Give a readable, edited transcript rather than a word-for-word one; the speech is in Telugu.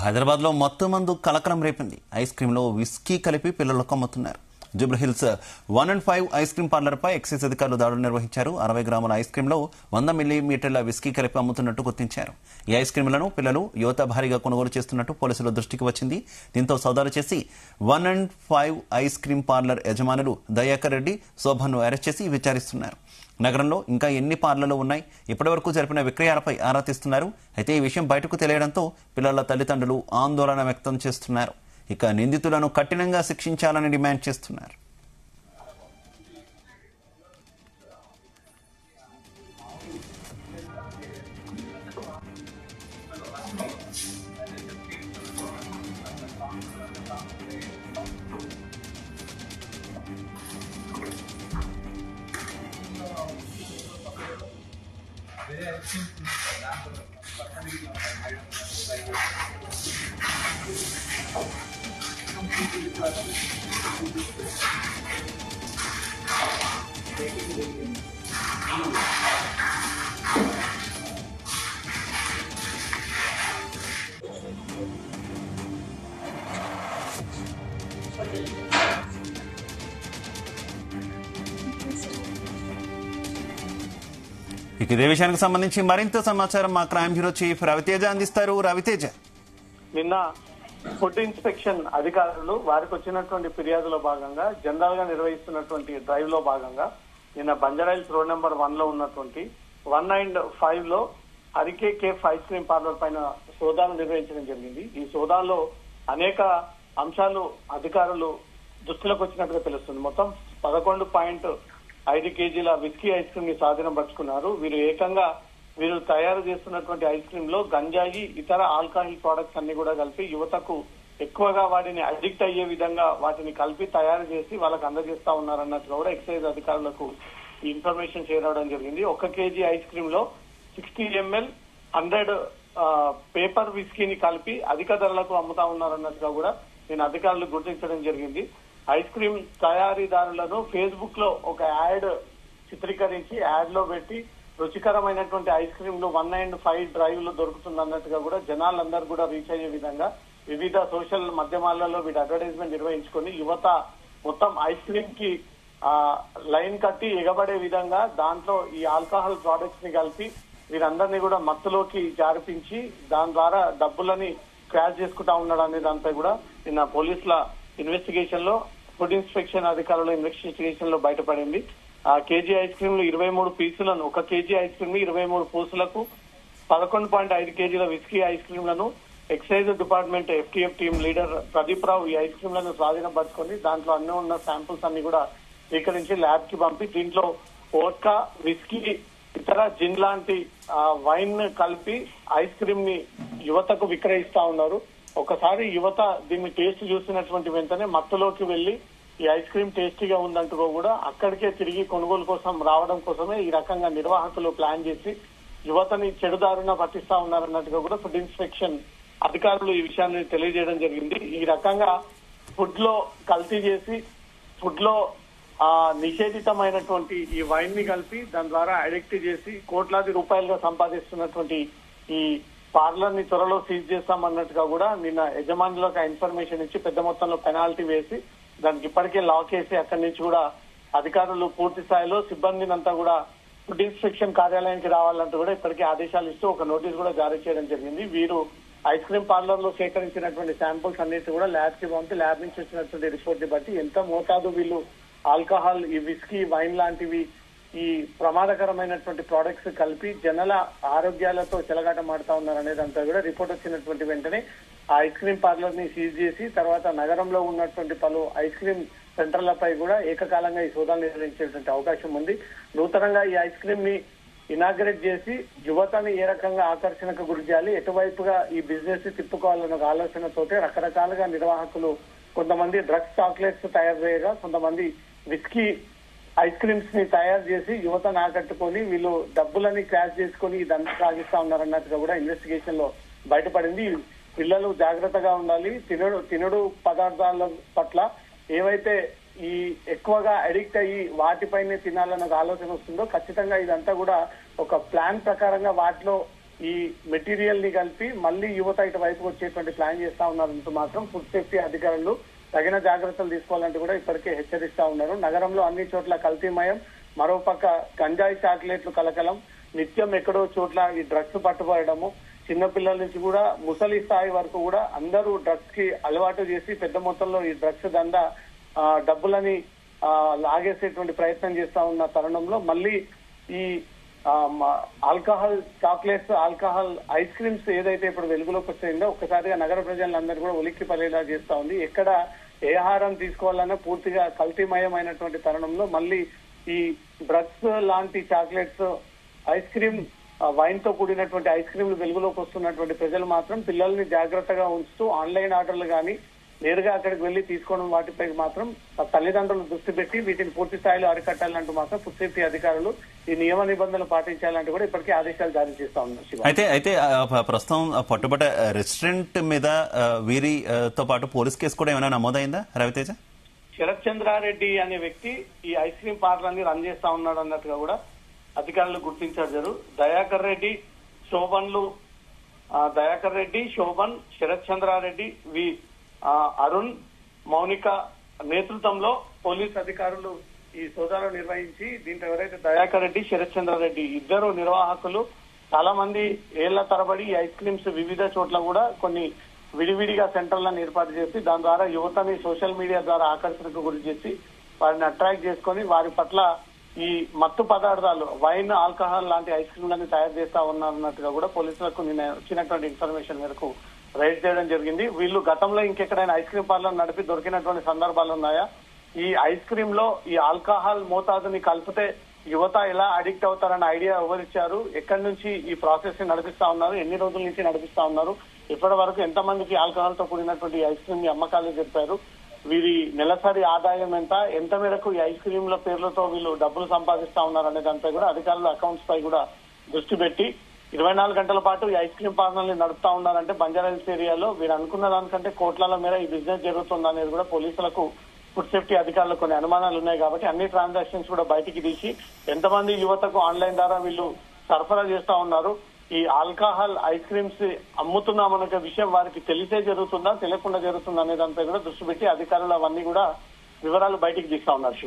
హైదరాబాద్ లో మత్తు మందు కలకలం రేపింది. ఐస్ క్రీమ్ లో విస్కీ కలిపి పిల్లలకు అమ్ముతున్నారు. జూబ్లీహిల్స్ 1-5 ఐస్ క్రీమ్ పార్లర్ పై ఎక్సైజ్ అధికారులు దాడులు నిర్వహించారు. 60 గ్రాముల ఐస్ క్రీమ్ లో 100 మిల్లీమీటర్ల విస్కీ కలిపి అమ్ముతున్నట్టు గుర్తించారు. ఈ ఐస్ క్రీమ్లను పిల్లలు, యువత భారీగా కొనుగోలు చేస్తున్నట్టు పోలీసుల దృష్టికి వచ్చింది. దీంతో సోదాలు చేసి 1-5 ఐస్ క్రీమ్ పార్లర్ యజమానులు దయాకర్ రెడ్డి, శోభన్ను అరెస్ట్ చేసి విచారిస్తున్నారు. నగరంలో ఇంకా ఎన్ని పార్లర్లు ఉన్నాయి, ఇప్పటివరకు జరిపిన విక్రయాలపై ఆరా తీస్తున్నారు. అయితే ఈ విషయం బయటకు తెలియడంతో పిల్లల తల్లిదండ్రులు ఆందోళన వ్యక్తం చేస్తున్నారు. ఇక నిందితులను కఠినంగా శిక్షించాలని డిమాండ్ చేస్తున్నారు. ఇక ఇదే విషయానికి సంబంధించి మరింత సమాచారం మా క్రైమ్ బ్యూరో చీఫ్ రవితేజ అందిస్తారు. రవితేజ, నిన్న ఫుడ్ ఇన్స్పెక్షన్ అధికారులు వారికి వచ్చినటువంటి ఫిర్యాదులో భాగంగా జనరల్ గా నిర్వహిస్తున్నటువంటి డ్రైవ్ లో భాగంగా నిన్న బంజారాయిల్స్ రోడ్ నెంబర్ 1 లో ఉన్నటువంటి 1-5 లో హరికే కేఫ్ ఐస్ క్రీమ్ పార్లర్ పైన సోదాలు నిర్వహించడం జరిగింది. ఈ సోదాల్లో అనేక అంశాలు అధికారులు దృష్టిలోకి వచ్చినట్టుగా తెలుస్తుంది. మొత్తం 11.5 కేజీల విస్కీ ఐస్ క్రీమ్ ని స్వాధీనం పరుచుకున్నారు. వీరు తయారు చేస్తున్నటువంటి ఐస్ క్రీమ్ లో గంజాయి, ఇతర ఆల్కహాల్ ప్రొడక్ట్స్ అన్ని కూడా కలిపి యువతకు ఎక్కువగా వాటిని అడిక్ట్ అయ్యే విధంగా వాటిని కలిపి తయారు చేసి వాళ్ళకి అందజేస్తా ఉన్నారన్నట్టుగా కూడా ఎక్సైజ్ అధికారులకు ఇన్ఫర్మేషన్ చేరవడం జరిగింది. 1 కేజీ ఐస్ క్రీమ్ లో 60 ml 100 పేపర్ విస్కీని కలిపి అధిక ధరలకు అమ్ముతా ఉన్నారన్నట్టుగా కూడా నేను అధికారులు గుర్తించడం జరిగింది. ఐస్ క్రీమ్ తయారీదారులను ఫేస్బుక్ లో ఒక యాడ్ చిత్రీకరించి యాడ్ లో పెట్టి రుచికరమైనటువంటి ఐస్ క్రీమ్ లు 1-5 డ్రైవ్ లో దొరుకుతుందన్నట్టుగా కూడా జనాలందరూ కూడా రీచ్ అయ్యే విధంగా వివిధ సోషల్ మాధ్యమాలలో వీటి అడ్వర్టైజ్మెంట్ నిర్వహించుకొని యువత మొత్తం ఐస్ క్రీమ్ కి లైన్ కట్టి ఎగబడే విధంగా దాంట్లో ఈ ఆల్కహాల్ ప్రొడక్ట్స్ ని కలిపి వీరందరినీ కూడా మత్తులోకి జారిపించి దాని ద్వారా డబ్బులని క్రాష్ చేసుకుంటా ఉన్నాడు అనే దానిపై కూడా నిన్న పోలీసుల ఇన్వెస్టిగేషన్ లో ఫుడ్ ఇన్స్పెక్షన్ అధికారుల ఇన్వెస్టిగేషన్ లో బయటపడింది. ఆ కేజీ ఐస్ క్రీమ్ లు 23 పీసులను, 1 కేజీ ఐస్ క్రీమ్ 23 పూసులకు 11.5 కేజీల విస్కీ ఐస్ క్రీమ్ లను excise department FTF team leader Pradeep Rao ఈ ఐస్ క్రీమ్ లను స్వాధీనం పరుచుకొని దాంట్లో అన్ని ఉన్న శాంపుల్స్ అన్ని కూడా స్వీకరించి ల్యాబ్ కి పంపి దీంట్లో వోడ్కా, విస్కీ, ఇతర జిన్ లాంటి వైన్ కలిపి ఐస్ క్రీమ్ ని యువతకు విక్రయిస్తా ఉన్నారు. ఒకసారి యువత దీన్ని టేస్ట్ చూసినటువంటి వెంటనే మత్తులోకి వెళ్లి ఈ ఐస్ క్రీమ్ టేస్టీగా ఉందంటూ కూడా అక్కడికే తిరిగి కొనుగోలు కోసం రావడం కోసమే ఈ రకంగా నిర్వాహకులు ప్లాన్ చేసి యువతని చెడుదారున పట్టిస్తా ఉన్నారన్నట్టుగా కూడా ఫుడ్ ఇన్స్పెక్షన్ అధికారులు ఈ విషయాన్ని తెలియజేయడం జరిగింది. ఈ రకంగా ఫుడ్ లో కల్తీ చేసి ఫుడ్ లో నిషేధితమైనటువంటి ఈ వైన్ ని కలిపి దాని ద్వారా అడిక్ట్ చేసి కోట్లాది రూపాయలుగా సంపాదిస్తున్నటువంటి ఈ పార్లర్ ని త్వరలో సీజ్ చేస్తామన్నట్టుగా కూడా నిన్న యజమానులకు ఇన్ఫర్మేషన్ ఇచ్చి పెద్ద మొత్తంలో పెనాల్టీ వేసి దానికి ఇప్పటికే లాక్ వేసి అక్కడి నుంచి కూడా అధికారులు పూర్తి స్థాయిలో సిబ్బందినంతా కూడా ఫుడ్ ఇన్స్పెక్షన్ కార్యాలయానికి రావాలంటూ కూడా ఇప్పటికే ఆదేశాలు ఇస్తూ ఒక నోటీస్ కూడా జారీ చేయడం జరిగింది. వీరు ఐస్ క్రీమ్ పార్లర్ లో సేకరించినటువంటి శాంపుల్స్ అన్నిటి కూడా ల్యాబ్ కి పంపి ల్యాబ్ నుంచి వచ్చినటువంటి రిపోర్ట్ ని బట్టి ఎంత మోతాదు వీళ్ళు ఆల్కహాల్, ఈ విస్కీ, వైన్ లాంటివి ఈ ప్రమాదకరమైనటువంటి ప్రొడక్ట్స్ కలిపి జనాల ఆరోగ్యాలతో చెలగాటమాడుతా ఉన్నారనేది అంతా కూడా రిపోర్ట్ వచ్చినటువంటి వెంటనే ఆ ఐస్ క్రీమ్ పార్లర్ ని సీజ్ చేసి తర్వాత నగరంలో ఉన్నటువంటి పలు ఐస్ క్రీమ్ సెంటర్లపై కూడా ఏకకాలంగా ఈ సోదాలు నిర్వహించేటువంటి అవకాశం ఉంది. నూతనంగా ఈ ఐస్ క్రీమ్ ని ఇనాగ్రేట్ చేసి యువతని ఏ రకంగా ఆకర్షణకు గురి చేయాలి, ఎటువైపుగా ఈ బిజినెస్ తిప్పుకోవాలన్న ఆలోచనతోటే రకరకాలుగా నిర్వాహకులు కొంతమంది డ్రగ్స్ చాక్లెట్స్ తయారు చేయగా కొంతమంది విస్కీ ఐస్ క్రీమ్స్ ని తయారు చేసి యువతను ఆకట్టుకొని వీళ్ళు డబ్బులని క్యాష్ చేసుకుని ఇదంతా సాగిస్తా ఉన్నారన్నట్టుగా కూడా ఇన్వెస్టిగేషన్ లో బయటపడింది. పిల్లలు జాగ్రత్తగా ఉండాలి. తినుడు పదార్థాల పట్ల ఏవైతే ఈ ఎక్కువగా అడిక్ట్ అయ్యి వాటిపైనే తినాలన్న ఆలోచన వస్తుందో ఖచ్చితంగా ఇదంతా కూడా ఒక ప్లాన్ ప్రకారంగా వాటిలో ఈ మెటీరియల్ ని కలిపి మళ్ళీ యువత ఇటువైపు వచ్చేటువంటి ప్లాన్ చేస్తా ఉన్నారంటూ మాత్రం ఫుడ్ సేఫ్టీ అధికారులు తగిన జాగ్రత్తలు తీసుకోవాలంటూ కూడా ఇప్పటికే హెచ్చరిస్తా ఉన్నారు. నగరంలో అన్ని చోట్ల కల్తీమయం, మరోపక్క గంజాయి చాక్లెట్లు కలకలం, నిత్యం ఎక్కడో చోట్ల ఈ డ్రగ్స్ పట్టుబడము, చిన్నపిల్లల నుంచి కూడా ముసలి స్థాయి వరకు కూడా అందరూ డ్రగ్స్ కి అలవాటు చేసి పెద్ద మొత్తంలో ఈ డ్రగ్స్ దందా డబ్బులని లాగేసేటువంటి ప్రయత్నం చేస్తా ఉన్న తరుణంలో మళ్ళీ ఈ alcohol chocolates, alcohol ice creams ఏదైతే ఇప్పుడు వెలుగులోకి వస్తుందో ఒక్కసారిగా నగర ప్రజలందరూ కూడా ఉలిక్కి పడేలా చేస్తా ఉంది. ఎక్కడ ఏ ఆహారం తీసుకోవాలన్నా పూర్తిగా కల్తీమయమైనటువంటి తరుణంలో మళ్ళీ ఈ డ్రగ్స్ లాంటి చాక్లెట్స్, ఐస్ క్రీమ్, వైన్ తో కూడినటువంటి ఐస్ క్రీమ్లు వెలుగులోకి వస్తున్నటువంటి ప్రజలు మాత్రం పిల్లల్ని జాగ్రత్తగా ఉంచుతూ ఆన్లైన్ ఆర్డర్లు కానీ నేరుగా అక్కడికి వెళ్లి తీసుకోవడం వాటిపై మాత్రం తల్లిదండ్రులు దృష్టి పెట్టి వీటిని పూర్తి స్థాయిలో అరికట్టాలంటూ మాత్రం ఫుడ్ సేఫ్టీ అధికారులు ఈ నియమ నిబంధనలు పాటించాలంటూ కూడా ఇప్పటికే ఆదేశాలు జారీ చేస్తా ఉన్నారు. అయితే ప్రస్తుతం పట్టుబట్ట రెస్టారెంట్ మీద వీరితో పాటు పోలీస్ కేసు కూడా ఏమైనా నమోదైందా రవితేజ? శరత్ చంద్రారెడ్డి అనే వ్యక్తి ఈ ఐస్ క్రీమ్ పార్లర్ ని రన్ చేస్తా ఉన్నాడు అన్నట్టుగా కూడా అధికారులు గుర్తించారు. దయాకర్ రెడ్డి, శోభన్, శరత్ చంద్రారెడ్డి, అరుణ్, మౌనిక నేతృత్వంలో పోలీస్ అధికారులు ఈ సోదాలు నిర్వహించి దీంట్లో ఎవరైతే దయాకర్ రెడ్డి, శరత్ చంద్రారెడ్డి ఇద్దరు నిర్వాహకులు చాలా మంది ఏళ్ల తరబడి ఈ ఐస్ క్రీమ్స్ వివిధ చోట్ల కూడా కొన్ని విడివిడిగా సెంటర్లను ఏర్పాటు చేసి దాని ద్వారా యువతని సోషల్ మీడియా ద్వారా ఆకర్షణకు గురి చేసి వారిని అట్రాక్ట్ చేసుకొని వారి పట్ల ఈ మత్తు పదార్థాలు, వైన్, ఆల్కహాల్ లాంటి ఐస్ క్రీమ్లను తయారు చేస్తా ఉన్నారన్నట్టుగా కూడా పోలీసులకు నిన్న వచ్చినటువంటి ఇన్ఫర్మేషన్ మేరకు రైడ్ చేయడం జరిగింది. వీళ్ళు గతంలో ఇంకెక్కడైనా ఐస్ క్రీమ్ పార్లర్ నడిపి దొరికినటువంటి సందర్భాలు ఉన్నాయా? ఈ ఐస్ క్రీమ్ లో ఈ ఆల్కహాల్ మోతాదుని కలిపితే యువత ఎలా అడిక్ట్ అవుతారన్న ఐడియా ఎవరిచ్చారు? ఎక్కడి నుంచి ఈ ప్రాసెస్ ని నడిపిస్తా ఉన్నారు? ఎన్ని రోజుల నుంచి నడిపిస్తా ఉన్నారు? ఇప్పటి వరకు ఎంతమందికి ఆల్కహాల్ తో కూడినటువంటి ఐస్ క్రీమ్ అమ్మకాలు జరిపారు? వీరి నెలసరి ఆదాయం ఎంత మేరకు ఈ ఐస్ క్రీమ్ల పేర్లతో వీళ్ళు డబ్బులు సంపాదిస్తా ఉన్నారు అనే దానిపై కూడా అధికారుల అకౌంట్స్ పై కూడా దృష్టి పెట్టి 24 గంటల పాటు ఈ ఐస్ క్రీమ్ పార్లర్ని నడుపుతా ఉన్నారంటే బంజారాహిల్స్ ఏరియాలో వీరు అనుకున్న దానికంటే కోట్ల మేర ఈ బిజినెస్ జరుగుతుంది అనేది కూడా పోలీసులకు, ఫుడ్ సేఫ్టీ అధికారులకు కొన్ని అనుమానాలు ఉన్నాయి. కాబట్టి అన్ని ట్రాన్సాక్షన్స్ కూడా బయటికి తీసి ఎంతమంది యువతకు ఆన్లైన్ ద్వారా వీళ్ళు సరఫరా చేస్తా ఉన్నారు, ఈ ఆల్కహాల్ ఐస్ క్రీమ్స్ అమ్ముతున్నామనే విషయం వారికి తెలిసే జరుగుతుందా, తెలియకుండా జరుగుతుందా అనే దానిపై కూడా దృష్టి పెట్టి అధికారులు అవన్నీ కూడా వివరాలు బయటికి తీస్తా ఉన్నారు.